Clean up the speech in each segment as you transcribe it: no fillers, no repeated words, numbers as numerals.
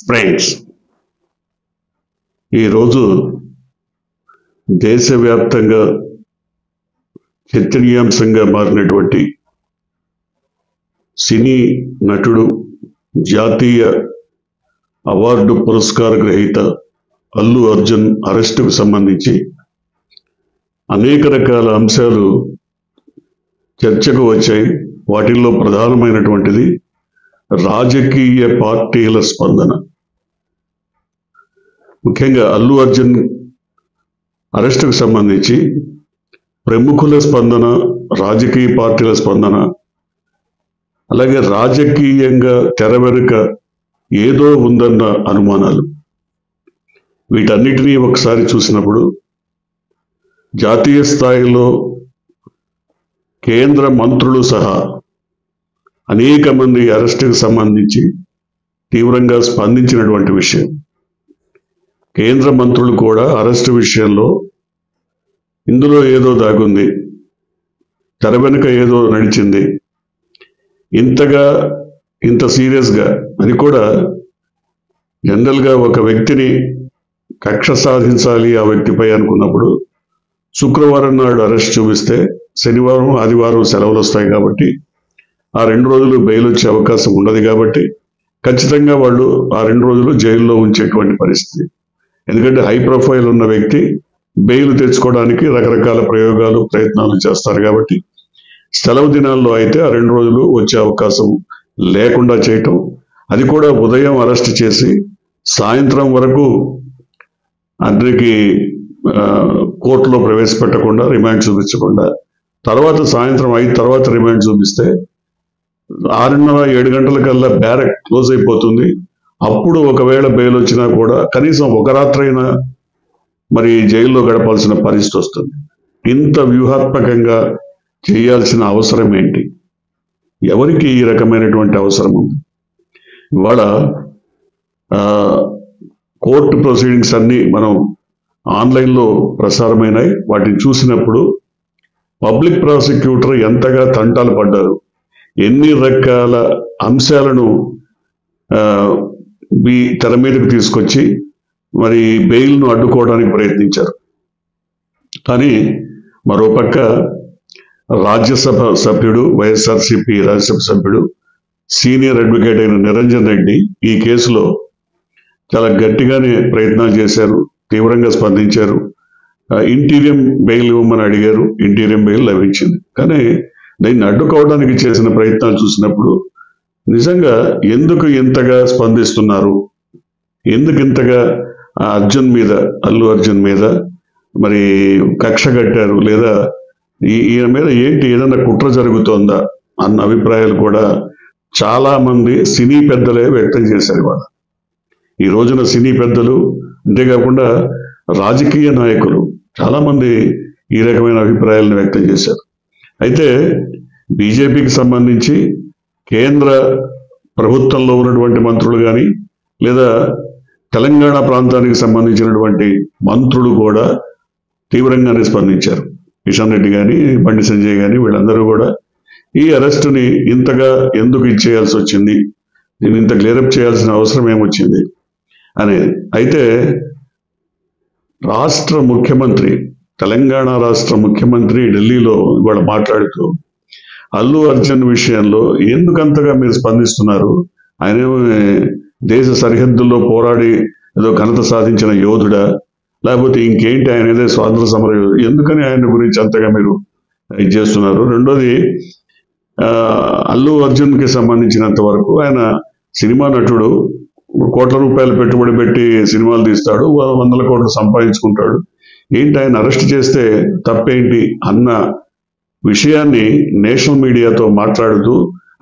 Friends, ఈరోజు దేశవ్యాప్తంగా చర్చనీయాంశంగా మారినటువంటి సినీ నటుడు, జాతీయ అవార్డు పురస్కార గ్రహీత అల్లు అర్జున్ అరెస్టుకు సంబంధించి అనేక రకాల అంశాలు చర్చకు వచ్చాయి. వాటిల్లో ప్రధానమైనటువంటిది రాజకీయ పార్టీల స్పందన. ముఖ్యంగా అల్లు అర్జున్ అరెస్టుకు సంబంధించి ప్రముఖుల స్పందన, రాజకీయ పార్టీల స్పందన, అలాగే రాజకీయంగా తెర వెనుక ఏదో ఉందన్న అనుమానాలు, వీటన్నిటినీ ఒకసారి చూసినప్పుడు జాతీయ స్థాయిలో కేంద్ర మంత్రులు సహా అనేక మంది అరెస్టుకు సంబంధించి తీవ్రంగా స్పందించినటువంటి విషయం. కేంద్ర మంత్రులు కూడా అరెస్టు విషయంలో ఇందులో ఏదో దాగుంది, తెర వెనుక ఏదో నడిచింది, ఇంత సీరియస్గా అని కూడా జనరల్గా ఒక వ్యక్తిని కక్ష సాధించాలి ఆ వ్యక్తిపై అనుకున్నప్పుడు శుక్రవారం నాడు అరెస్ట్ చూపిస్తే శనివారం, ఆదివారం సెలవులు వస్తాయి కాబట్టి ఆ 2 రోజులు బెయిల్ వచ్చే అవకాశం ఉండదు కాబట్టి ఖచ్చితంగా వాళ్ళు ఆ 2 రోజులు జైల్లో ఉంచేటువంటి పరిస్థితి. ఎందుకంటే హై ప్రొఫైల్ ఉన్న వ్యక్తి బెయిల్ తెచ్చుకోవడానికి రకరకాల ప్రయత్నాలు చేస్తారు కాబట్టి సెలవు దినాల్లో అయితే ఆ 2 రోజులు వచ్చే అవకాశం లేకుండా చేయటం, అది కూడా ఉదయం అరెస్ట్ చేసి సాయంత్రం వరకు అందరికి కోర్టులో ప్రవేశపెట్టకుండా, రిమాండ్ చూపించకుండా, తర్వాత సాయంత్రం 5 తర్వాత రిమాండ్ చూపిస్తే 6:30-7 గంటల కల్లా బ్యారక్ క్లోజ్ అయిపోతుంది. అప్పుడు ఒకవేళ బెయిల్ వచ్చినా కూడా కనీసం ఒక రాత్రైనా మరి జైల్లో గడపాల్సిన పరిస్థితి వస్తుంది. ఇంత వ్యూహాత్మకంగా చేయాల్సిన అవసరం ఏంటి? ఎవరికి ఈ రకమైనటువంటి అవసరం ఉంది? ఇవాళ కోర్టు ప్రొసీడింగ్స్ అన్నీ మనం ఆన్లైన్లో ప్రసారమైనాయి. వాటిని చూసినప్పుడు పబ్లిక్ ప్రాసిక్యూటర్ ఎంతగా తంటాలు పడ్డారు, ఎన్ని రకాల అంశాలను తెర మీదకు తీసుకొచ్చి మరి బెయిల్ను అడ్డుకోవడానికి ప్రయత్నించారు. కానీ మరోపక్క రాజ్యసభ సభ్యుడు, వైఎస్ఆర్సీపీ రాజ్యసభ సభ్యుడు, సీనియర్ అడ్వకేట్ అయిన నిరంజన్ రెడ్డి ఈ కేసులో చాలా గట్టిగానే ప్రయత్నాలు చేశారు, తీవ్రంగా స్పందించారు. ఇంటీరియం బెయిల్ ఇవ్వమని అడిగారు, ఇంటీరియం బెయిల్ లభించింది. కానీ దీన్ని అడ్డుకోవడానికి చేసిన ప్రయత్నాలు చూసినప్పుడు నిజంగా ఎందుకు ఇంతగా స్పందిస్తున్నారు, ఎందుకు ఇంతగా అల్లు అర్జున్ మీద మరి కక్ష కట్టారు, లేదా ఈయన మీద ఏదైనా కుట్ర జరుగుతోందా అన్న అభిప్రాయాలు కూడా చాలా మంది సినీ పెద్దలే వ్యక్తం చేశారు. ఇవాళ ఈ రోజున సినీ పెద్దలు, అంతేకాకుండా రాజకీయ నాయకులు చాలా మంది ఈ రకమైన అభిప్రాయాలను వ్యక్తం చేశారు. అయితే బీజేపీకి సంబంధించి కేంద్ర ప్రభుత్వంలో ఉన్నటువంటి మంత్రులు కానీ, లేదా తెలంగాణ ప్రాంతానికి సంబంధించినటువంటి మంత్రులు కూడా తీవ్రంగానే స్పందించారు. కిషన్ రెడ్డి కానీ, బండి సంజయ్ కానీ, వీళ్ళందరూ కూడా ఈ అరెస్టుని ఇంతగా ఎందుకు ఇచ్చేయాల్సి వచ్చింది, దీన్ని ఇంత క్లియరప్ చేయాల్సిన అవసరం ఏమొచ్చింది అనేది. అయితే రాష్ట్ర ముఖ్యమంత్రి, తెలంగాణ రాష్ట్ర ముఖ్యమంత్రి ఢిల్లీలో ఇవాళ మాట్లాడుతూ అల్లు అర్జున్ విషయంలో ఎందుకంతగా మీరు స్పందిస్తున్నారు, ఆయన దేశ సరిహద్దుల్లో పోరాడి ఏదో ఘనత సాధించిన యోధుడా, లేకపోతే ఇంకేంటి, ఆయన ఏదో స్వాతంత్ర సమర యోధుడు, ఎందుకని ఆయన గురించి అంతగా మీరు ఇది చేస్తున్నారు? రెండోది, అల్లు అర్జున్కి సంబంధించినంత వరకు ఆయన సినిమా నటుడు, కోట్ల రూపాయలు పెట్టుబడి పెట్టి సినిమాలు తీస్తాడు, 100 కోట్లు సంపాదించుకుంటాడు, ఏంటి ఆయన అరెస్ట్ చేస్తే తప్పేంటి అన్న విషయాన్ని నేషనల్ మీడియాతో మాట్లాడుతూ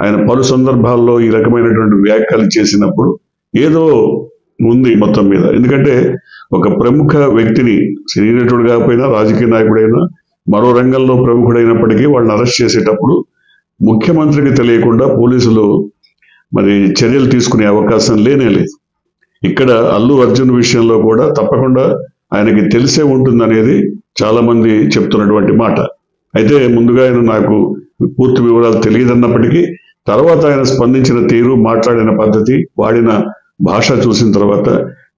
ఆయన పలు సందర్భాల్లో ఈ రకమైనటువంటి వ్యాఖ్యలు చేసినప్పుడు ఏదో ఉంది మొత్తం మీద. ఎందుకంటే ఒక ప్రముఖ వ్యక్తిని, సినీ నటుడు కాకపోయినా, రాజకీయ నాయకుడైనా, మరో రంగంలో ప్రముఖుడైనప్పటికీ వాళ్ళని అరెస్ట్ చేసేటప్పుడు ముఖ్యమంత్రికి తెలియకుండా పోలీసులు మరి చర్యలు తీసుకునే అవకాశం లేదు. ఇక్కడ అల్లు అర్జున్ విషయంలో కూడా తప్పకుండా ఆయనకి తెలిసే ఉంటుందనేది చాలా మంది చెప్తున్నటువంటి మాట. అయితే ముందుగా ఆయన నాకు పూర్తి వివరాలు తెలియదన్నప్పటికీ తర్వాత ఆయన స్పందించిన తీరు, మాట్లాడిన పద్ధతి, వాడిన భాష చూసిన తర్వాత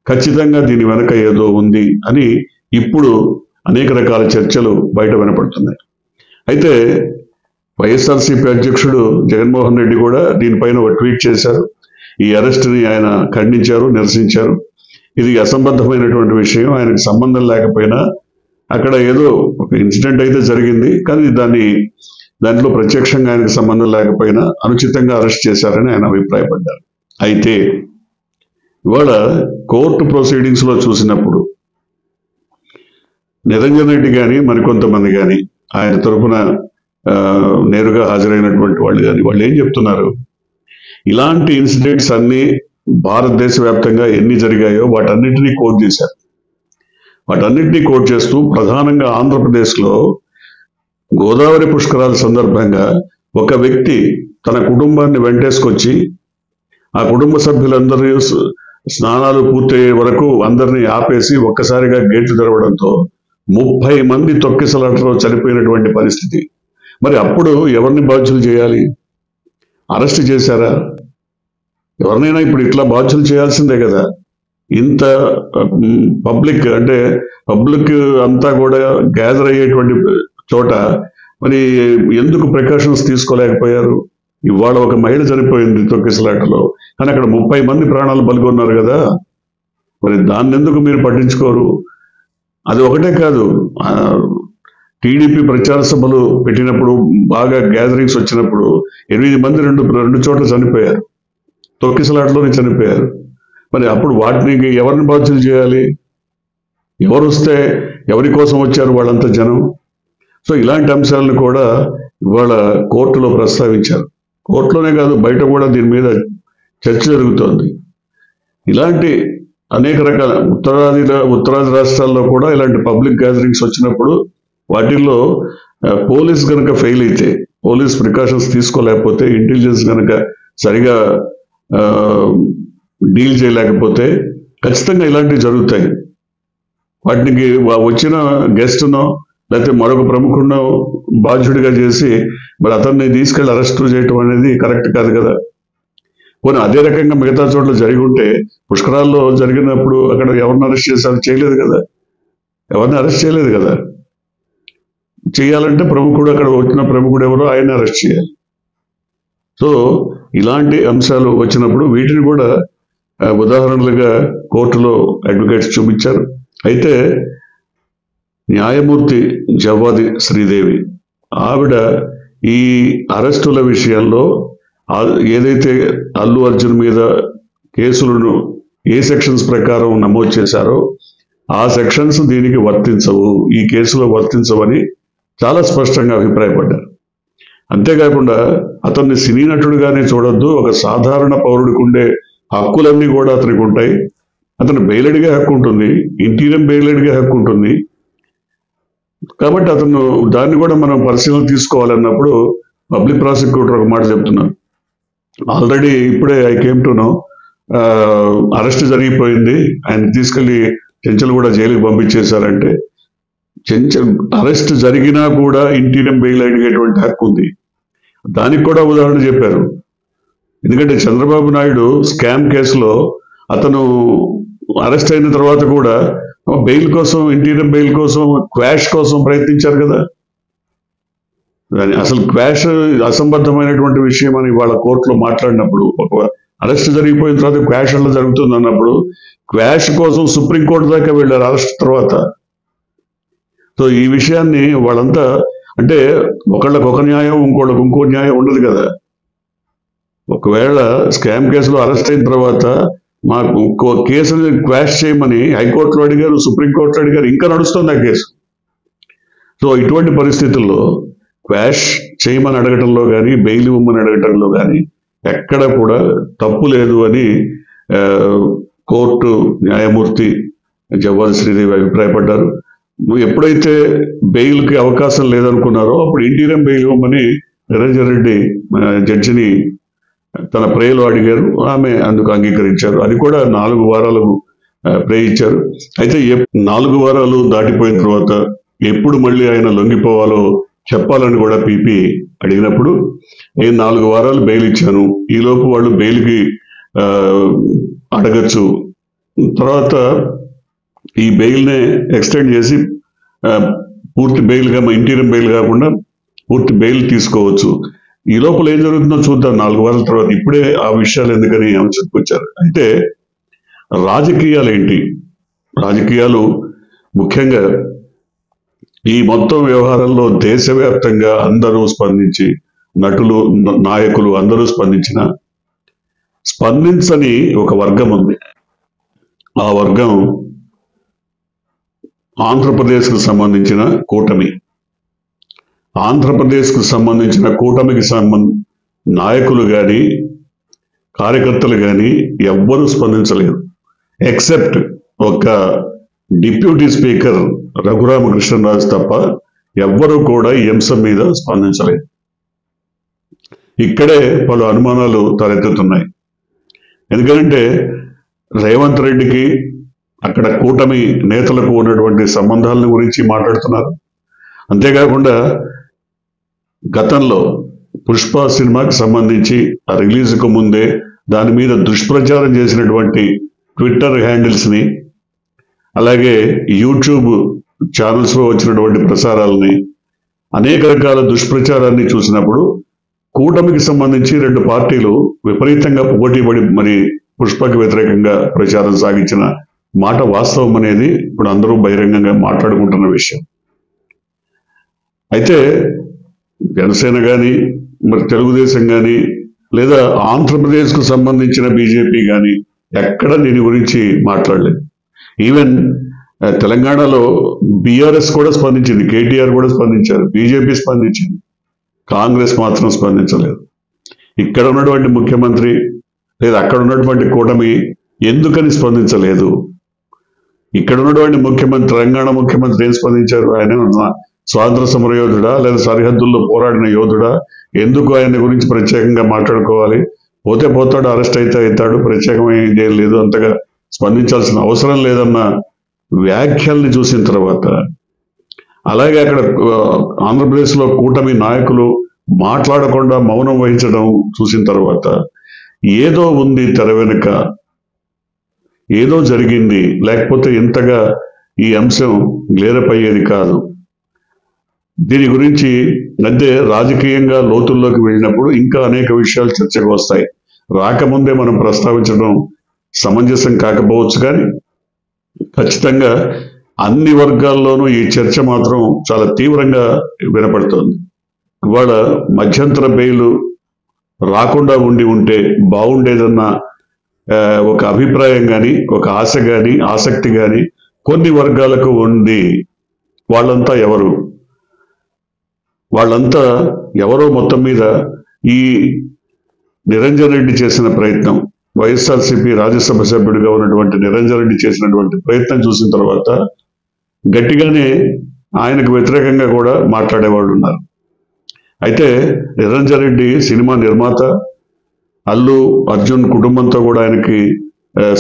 ఖచ్చితంగా దీని వెనక ఏదో ఉంది అని ఇప్పుడు అనేక రకాల చర్చలు బయట వినపడుతున్నాయి. అయితే వైఎస్ఆర్సీపీ అధ్యక్షుడు జగన్మోహన్ రెడ్డి కూడా దీనిపైన ఒక ట్వీట్ చేశారు. ఈ అరెస్ట్ని ఆయన ఖండించారు, నిరసించారు. ఇది అసంబద్ధమైనటువంటి విషయం, ఆయనకు సంబంధం లేకపోయినా అక్కడ ఏదో ఒక ఇన్సిడెంట్ అయితే జరిగింది, కానీ దాంట్లో ప్రత్యక్షంగా ఆయనకు సంబంధం లేకపోయినా అనుచితంగా అరెస్ట్ చేశారని ఆయన అభిప్రాయపడ్డారు. అయితే ఇవాళ కోర్టు ప్రొసీడింగ్స్లో చూసినప్పుడు నిరంజన్ రెడ్డి కానీ మరికొంతమంది కానీ ఆయన తరఫున నేరుగా హాజరైనటువంటి వాళ్ళు కానీ వాళ్ళు ఏం చెప్తున్నారు, ఇలాంటి ఇన్సిడెంట్స్ అన్నీ భారతదేశ వ్యాప్తంగా ఎన్ని జరిగాయో వాటన్నిటినీ కోట్ చేశారు. వాటన్నిటినీ కోట్ చేస్తూ ప్రధానంగా ఆంధ్రప్రదేశ్లో గోదావరి పుష్కరాల సందర్భంగా ఒక వ్యక్తి తన కుటుంబాన్ని వెంటేసుకొచ్చి ఆ కుటుంబ సభ్యులందరూ స్నానాలు పూర్తయ్యే వరకు అందరినీ ఆపేసి ఒక్కసారిగా గేట్లు తెరవడంతో 30 మంది తొక్కిసలాటలో చనిపోయినటువంటి పరిస్థితి. మరి అప్పుడు ఎవరిని బాధ్యులు చేయాలి? అరెస్ట్ చేశారా? ఎవరినైనా ఇప్పుడు ఇట్లా బాధ్యులు చేయాల్సిందే కదా. ఇంత పబ్లిక్ అంతా కూడా గ్యాదర్ అయ్యేటువంటి చోట మరి ఎందుకు ప్రికాషన్స్ తీసుకోలేకపోయారు? ఇవాళ ఒక మహిళ చనిపోయింది తొక్కిసలాటలో, కానీ అక్కడ 30 మంది ప్రాణాలు బలిగొన్నారు కదా. మరి దాన్ని ఎందుకు మీరు పట్టించుకోరు? అది ఒకటే కాదు, టీడీపీ ప్రచార సభలు పెట్టినప్పుడు బాగా గ్యాదరింగ్స్ వచ్చినప్పుడు 8 మంది రెండు చోట్ల చనిపోయారు, తొక్కిసలాటలోనే చనిపోయారు. మరి అప్పుడు వాటిని ఎవరిని బాధ్యులు చేయాలి? ఎవరు వస్తే ఎవరి కోసం వచ్చారు వాళ్ళంతా జనం? సో ఇలాంటి అంశాలను కూడా ఇవాళ కోర్టులో ప్రస్తావించారు. కోర్టులోనే కాదు, బయట కూడా దీని మీద చర్చ జరుగుతోంది. ఇలాంటి అనేక రకాల ఉత్తరాది రాష్ట్రాల్లో కూడా ఇలాంటి పబ్లిక్ గ్యాదరింగ్స్ వచ్చినప్పుడు వాటిల్లో పోలీస్ కనుక ఫెయిల్ అయితే, పోలీస్ ప్రికాషన్స్ తీసుకోలేకపోతే, ఇంటెలిజెన్స్ కనుక సరిగా డీల్ చేయలేకపోతే ఖచ్చితంగా ఇలాంటివి జరుగుతాయి. వాటికి వచ్చిన గెస్ట్నో లేకపోతే మరొక ప్రముఖుడినో బాధ్యుడిగా చేసి మరి అతన్ని తీసుకెళ్లి అరెస్ట్ చేయటం అనేది కరెక్ట్ కాదు కదా. పోనీ అదే రకంగా మిగతా చోట్ల జరిగి ఉంటే, పుష్కరాల్లో జరిగినప్పుడు అక్కడ ఎవరిని అరెస్ట్ చేశారు? చేయలేదు కదా, ఎవరిని అరెస్ట్ చేయలేదు కదా. చేయాలంటే ప్రముఖుడు, అక్కడ వచ్చిన ప్రముఖుడు ఎవరో ఆయన అరెస్ట్ చేయాలి. సో ఇలాంటి అంశాలు వచ్చినప్పుడు వీటిని కూడా ఉదాహరణలుగా కోర్టులో అడ్వకేట్స్ చూపించారు. అయితే న్యాయమూర్తి జవ్వాది శ్రీదేవి ఆవిడ ఈ అరెస్టుల విషయంలో ఏదైతే అల్లు అర్జున్ మీద కేసులను ఏ సెక్షన్స్ ప్రకారం నమోదు చేశారో ఆ సెక్షన్స్ దీనికి వర్తించవు, ఈ కేసులో వర్తించవని చాలా స్పష్టంగా అభిప్రాయపడ్డారు. అంతేకాకుండా అతన్ని సినీ నటుడుగానే చూడొద్దు, ఒక సాధారణ పౌరుడికి ఉండే హక్కులన్నీ కూడా అతనికి ఉంటాయి. అతను బెయిలెడ్గా హక్కు ఉంటుంది, ఇంటీరియం బెయిలెడ్గా హక్కు ఉంటుంది. కాబట్టి అతను దాన్ని కూడా మనం పరిశీలన తీసుకోవాలన్నప్పుడు పబ్లిక్ ప్రాసిక్యూటర్ ఒక మాట చెప్తున్నారు. ఆల్రెడీ ఇప్పుడే I came to know, arrest జరిగిపోయింది, ఆయన తీసుకెళ్లి చెంచల్ కూడా జైలుకి పంపించేశారంటే, అరెస్ట్ జరిగినా కూడా ఇంటీరియం బెయిల్ అడిగేటువంటి హక్కు ఉంది. దానికి కూడా ఉదాహరణ చెప్పారు. ఎందుకంటే చంద్రబాబు నాయుడు స్కామ్ కేసులో అతను అరెస్ట్ అయిన తర్వాత కూడా బెయిల్ కోసం, ఇంటీరియం బెయిల్ కోసం, క్వాష్ కోసం ప్రయత్నించారు కదా. దాని అసలు క్వాష్ అసంబద్ధమైనటువంటి విషయం అని వాళ్ళ కోర్టులో మాట్లాడినప్పుడు, ఒక అరెస్ట్ జరిగిపోయిన తర్వాత క్వాష్ అలా జరుగుతుంది అన్నప్పుడు క్వాష్ కోసం సుప్రీంకోర్టు దాకా వెళ్ళారు అరెస్ట్ తర్వాత. సో ఈ విషయాన్ని వాళ్ళంతా అంటే ఒకళ్ళకి ఒక న్యాయం, ఇంకోళ్ళకి ఇంకో న్యాయం ఉండదు కదా. ఒకవేళ స్కామ్ కేసులో అరెస్ట్ అయిన తర్వాత మాకు కేసుని క్వాష్ చేయమని హైకోర్టులో అడిగారు, సుప్రీంకోర్టులో అడిగారు, ఇంకా నడుస్తుంది ఆ కేసు. సో ఇటువంటి పరిస్థితుల్లో క్వాష్ చేయమని అడగటంలో కానీ, బెయిల్ ఇవ్వమని అడగటంలో కానీ ఎక్కడ కూడా తప్పు లేదు అని కోర్టు న్యాయమూర్తి జవ్వాది శ్రీదేవి అభిప్రాయపడ్డారు. ఎప్పుడైతే బెయిల్కి అవకాశం లేదనుకున్నారో అప్పుడు ఇంటీరియం బెయిల్ ఇవ్వమని నిరంజన్ రెడ్డి జడ్జిని తన ప్రేయలో అడిగారు, ఆమె అందుకు అంగీకరించారు. అది కూడా 4 వారాలు ప్రే ఇచ్చారు. అయితే 4 వారాలు దాటిపోయిన తర్వాత ఎప్పుడు మళ్ళీ ఆయన లొంగిపోవాలో చెప్పాలని కూడా పీపీ అడిగినప్పుడు, నేను 4 వారాలు బెయిల్ ఇచ్చాను, ఈలోపు వాళ్ళు బెయిల్కి అడగచ్చు. తర్వాత ఈ బెయిల్నే ఎక్స్టెండ్ చేసి పూర్తి బెయిల్గా, ఇంటీరియం బెయిల్ కాకుండా పూర్తి బెయిల్ తీసుకోవచ్చు. ఈ లోపల ఏం జరుగుతుందో చూద్దాం 4 వారాల తర్వాత. ఇప్పుడే ఆ విషయాలు ఎందుకని ఆమె చెప్పుకొచ్చారు. అయితే రాజకీయాలు ఏంటి? రాజకీయాలు ముఖ్యంగా ఈ మొత్తం వ్యవహారంలో దేశవ్యాప్తంగా అందరూ స్పందించి, నటులు, నాయకులు అందరూ స్పందించని ఒక వర్గం ఉంది. ఆ వర్గం ఆంధ్రప్రదేశ్కు సంబంధించిన కూటమి. ఆంధ్రప్రదేశ్కు సంబంధించిన కూటమికి నాయకులు కానీ, కార్యకర్తలు కానీ ఎవ్వరూ స్పందించలేదు. ఎక్సెప్ట్ ఒక డిప్యూటీ స్పీకర్ రఘురామకృష్ణరాజు తప్ప ఎవ్వరూ కూడా ఈ అంశం మీద స్పందించలేదు. ఇక్కడే పలు అనుమానాలు తలెత్తుతున్నాయి. ఎందుకంటే రేవంత్ రెడ్డికి అక్కడ కూటమి నేతలకు ఉన్నటువంటి సంబంధాల గురించి మాట్లాడుతున్నారు. అంతేకాకుండా గతంలో పుష్ప సినిమాకి సంబంధించి ఆ రిలీజ్కు ముందే దాని మీద దుష్ప్రచారం చేసినటువంటి ట్విట్టర్ హ్యాండిల్స్ని, అలాగే యూట్యూబ్ ఛానల్స్లో వచ్చినటువంటి ప్రసారాలని, అనేక రకాల దుష్ప్రచారాన్ని చూసినప్పుడు కూటమికి సంబంధించి 2 పార్టీలు విపరీతంగా పోటీపడి మరి పుష్పకి వ్యతిరేకంగా ప్రచారం సాగించిన మాట వాస్తవం అనేది ఇప్పుడు అందరూ బహిరంగంగా మాట్లాడుకుంటున్న విషయం. అయితే జనసేన కానీ, మరి తెలుగుదేశం కానీ, లేదా ఆంధ్రప్రదేశ్కు సంబంధించిన బీజేపీ కానీ ఎక్కడ దీని గురించి మాట్లాడలేదు. ఈవెన్ తెలంగాణలో బీఆర్ఎస్ కూడా స్పందించింది, కేటీఆర్ కూడా స్పందించారు, బీజేపీ స్పందించింది, కాంగ్రెస్ మాత్రం స్పందించలేదు. ఇక్కడ ఉన్నటువంటి ముఖ్యమంత్రి లేదా అక్కడ ఉన్నటువంటి కూటమి ఎందుకని స్పందించలేదు? ఇక్కడ ఉన్నటువంటి ముఖ్యమంత్రి, తెలంగాణ ముఖ్యమంత్రి ఏం స్పందించారు? ఆయన స్వాతంత్ర సమర యోధుడా లేదా సరిహద్దుల్లో పోరాడిన యోధుడా? ఎందుకు ఆయన గురించి ప్రత్యేకంగా మాట్లాడుకోవాలి? పోతే పోతాడు, అరెస్ట్ అయితే అవుతాడు, ప్రత్యేకమైన ఏం లేదు, అంతగా స్పందించాల్సిన అవసరం లేదన్న వ్యాఖ్యల్ని చూసిన తర్వాత, అలాగే అక్కడ ఆంధ్రప్రదేశ్లో కూటమి నాయకులు మాట్లాడకుండా మౌనం వహించడం చూసిన తర్వాత ఏదో ఉంది తెర వెనుక, ఏదో జరిగింది, లేకపోతే ఇంతగా ఈ అంశం క్లియరప్ అయ్యేది కాదు. దీని గురించి అంటే రాజకీయంగా లోతుల్లోకి వెళ్ళినప్పుడు ఇంకా అనేక విషయాలు చర్చకు వస్తాయి. రాకముందే మనం ప్రస్తావించడం సమంజసం కాకపోవచ్చు, కానీ ఖచ్చితంగా అన్ని వర్గాల్లోనూ ఈ చర్చ మాత్రం చాలా తీవ్రంగా వినపడుతోంది. ఇవాళ మధ్యంతర బెయిల్ రాకుండా ఉంటే బాగుండేదన్న ఒక అభిప్రాయం కానీ, ఒక ఆశ కానీ, ఆసక్తి కానీ కొన్ని వర్గాలకు ఉంది. వాళ్ళంతా ఎవరు? వాళ్ళంతా ఎవరో మొత్తం మీద ఈ నిరంజన్ రెడ్డి చేసిన ప్రయత్నం, వైఎస్ఆర్సీపీ రాజ్యసభ సభ్యుడిగా ఉన్నటువంటి నిరంజన్ రెడ్డి చేసినటువంటి ప్రయత్నం చూసిన తర్వాత గట్టిగానే ఆయనకు వ్యతిరేకంగా కూడా మాట్లాడేవాళ్ళు ఉన్నారు. అయితే నిరంజన్ రెడ్డి సినిమా నిర్మాత, అల్లు అర్జున్ కుటుంబంతో కూడా ఆయనకి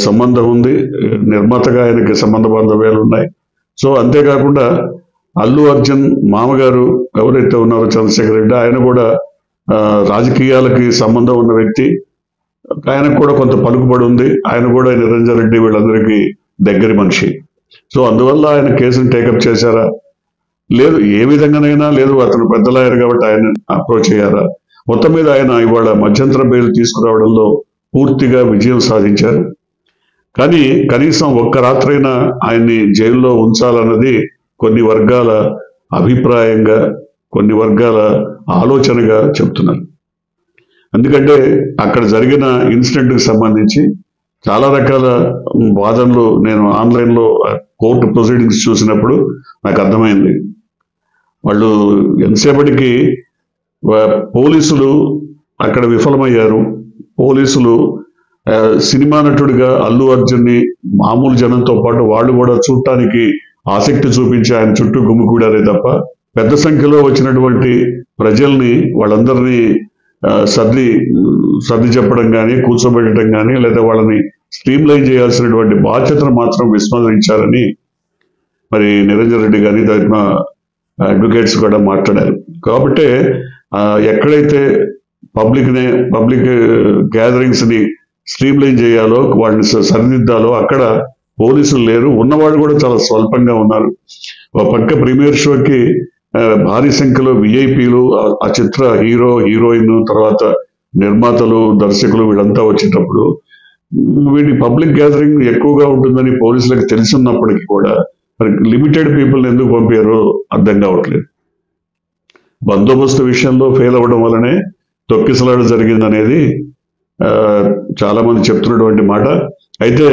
సంబంధం ఉంది, నిర్మాతగా ఆయనకి సంబంధ బాంధవ్యాలు ఉన్నాయి. సో అంతేకాకుండా అల్లు అర్జున్ మామగారు ఎవరైతే ఉన్నారో చంద్రశేఖర్ రెడ్డి, ఆయన కూడా రాజకీయాలకి సంబంధం ఉన్న వ్యక్తి, ఆయనకు కూడా కొంత పలుకుబడి ఉంది, ఆయన కూడా నిరంజన్ రెడ్డి వీళ్ళందరికీ దగ్గరి మనిషి. సో అందువల్ల ఆయన కేసును టేకప్ చేశారా? లేదు, ఏ విధంగానైనా లేదు, అతను పెద్ద లాయర్ కాబట్టి ఆయన అప్రోచ్ అయ్యారా? మొత్తం మీద ఆయన ఇవాళ మధ్యంతర బెయిల్ తీసుకురావడంలో పూర్తిగా విజయం సాధించారు. కానీ కనీసం ఒక్క రాత్రైనా ఆయన్ని జైల్లో ఉంచాలన్నది కొన్ని వర్గాల అభిప్రాయంగా, కొన్ని వర్గాల ఆలోచనగా చెప్తున్నారు. ఎందుకంటే అక్కడ జరిగిన ఇన్సిడెంట్కి సంబంధించి చాలా రకాల వాదనలు నేను ఆన్లైన్లో కోర్టు ప్రొసీడింగ్స్ చూసినప్పుడు నాకు అర్థమైంది. వాళ్ళు ఎంతసేపటికి పోలీసులు అక్కడ విఫలమయ్యారు. పోలీసులు సినిమా నటుడిగా అల్లు అర్జున్ని మామూలు జనంతో పాటు వాళ్ళు కూడా చూడటానికి ఆసక్తి చూపించి ఆయన చుట్టూ గుమికూడారే తప్ప పెద్ద సంఖ్యలో వచ్చినటువంటి ప్రజల్ని వాళ్ళందరినీ సర్ది చెప్పడం కానీ, కూర్చోబెట్టడం కానీ, లేదా వాళ్ళని స్ట్రీమ్లైన్ చేయాల్సినటువంటి బాధ్యతను మాత్రం విస్మరించారని మరి నిరంజన్ రెడ్డి గారి తరఫున అడ్వకేట్స్ కూడా మాట్లాడారు. కాబట్టి ఎక్కడైతే పబ్లిక్ గ్యాదరింగ్స్ ని స్ట్రీమ్లైన్ చేయాలో వాటిని సరిదిద్దాలో అక్కడ పోలీసులు లేరు, ఉన్నవాళ్ళు కూడా చాలా స్వల్పంగా ఉన్నారు. ఒక పక్క ప్రీమియర్ షోకి భారీ సంఖ్యలో విఐపీలు, ఆ చిత్ర హీరో హీరోయిన్ తర్వాత నిర్మాతలు దర్శకులు వీళ్ళంతా వచ్చేటప్పుడు వీటి పబ్లిక్ గ్యాదరింగ్ ఎక్కువగా ఉంటుందని పోలీసులకు తెలిసిన్నప్పటికీ కూడా మరి లిమిటెడ్ పీపుల్ ఎందుకు పంపారో అర్థం కావట్లేదు. బందోబస్తు విషయంలో ఫెయిల్ అవ్వడం వల్లనే తొక్కిసలాట జరిగిందనేది చాలా మంది చెప్తున్నటువంటి మాట. అయితే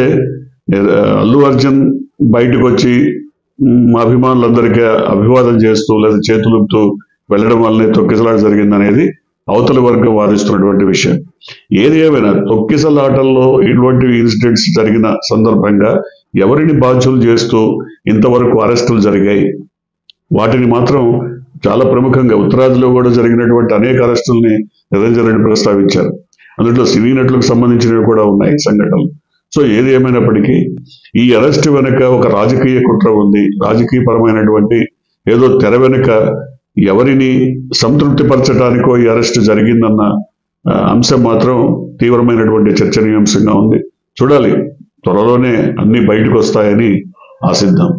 అల్లు అర్జున్ బయటకు వచ్చి మా అభిమానులందరికీ అభివాదం చేస్తూ లేదా చేతులుపుతూ వెళ్ళడం వల్లనే తొక్కిసలాట జరిగిందనేది అవతల వర్గం వాదిస్తున్నటువంటి విషయం. ఏది ఏమైనా తొక్కిసలాటల్లో ఇటువంటి ఇన్సిడెంట్స్ జరిగిన సందర్భంగా ఎవరిని బాధ్యులు చేస్తూ ఇంతవరకు అరెస్టులు జరిగాయి, వాటిని మాత్రం చాలా ప్రముఖంగా ఉత్తరాదిలో కూడా జరిగినటువంటి అనేక అరెస్టుల్ని నిరంజన్ రెడ్డి ప్రస్తావించారు. అందులో సినీ నటులకు సంబంధించినవి కూడా ఉన్నాయి సంఘటనలు. సో ఏది ఏమైనప్పటికీ ఈ అరెస్ట్ వెనుక ఒక రాజకీయ కుట్ర ఉంది. రాజకీయపరమైనటువంటి ఏదో తెర వెనుక ఎవరిని సంతృప్తిపరచడానికో ఈ అరెస్ట్ జరిగిందన్న అంశం మాత్రం తీవ్రమైనటువంటి చర్చనీయాంశంగా ఉంది. చూడాలి, త్వరలోనే అన్ని బయటకు వస్తాయని ఆశిద్దాం.